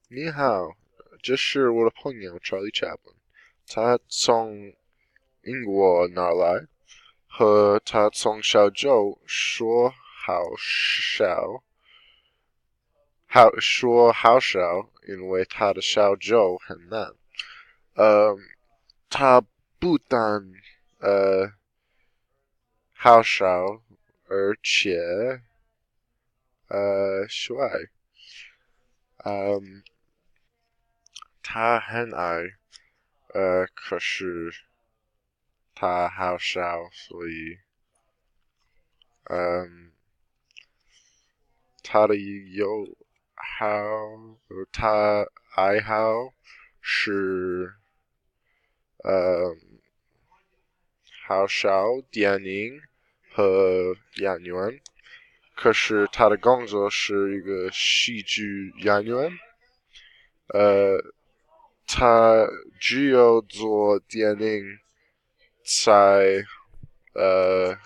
你好，这是我的朋友 Charlie Chaplin，他从英国哪儿来？和他从小就说好笑，因为他的小就很难。呃，他不但好笑，而且帅。嗯，他很矮，可是他好笑，所以嗯，他的他爱好是呃好笑电影和演员，可是他的工作是一个喜剧演员。呃，他只有做电影才呃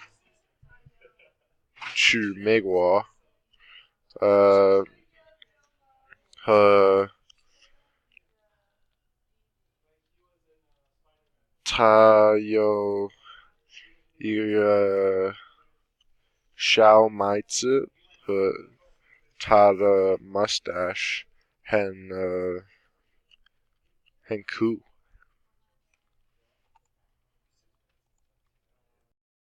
去美国，呃和他有一个小麦子和他的 mustache 很酷。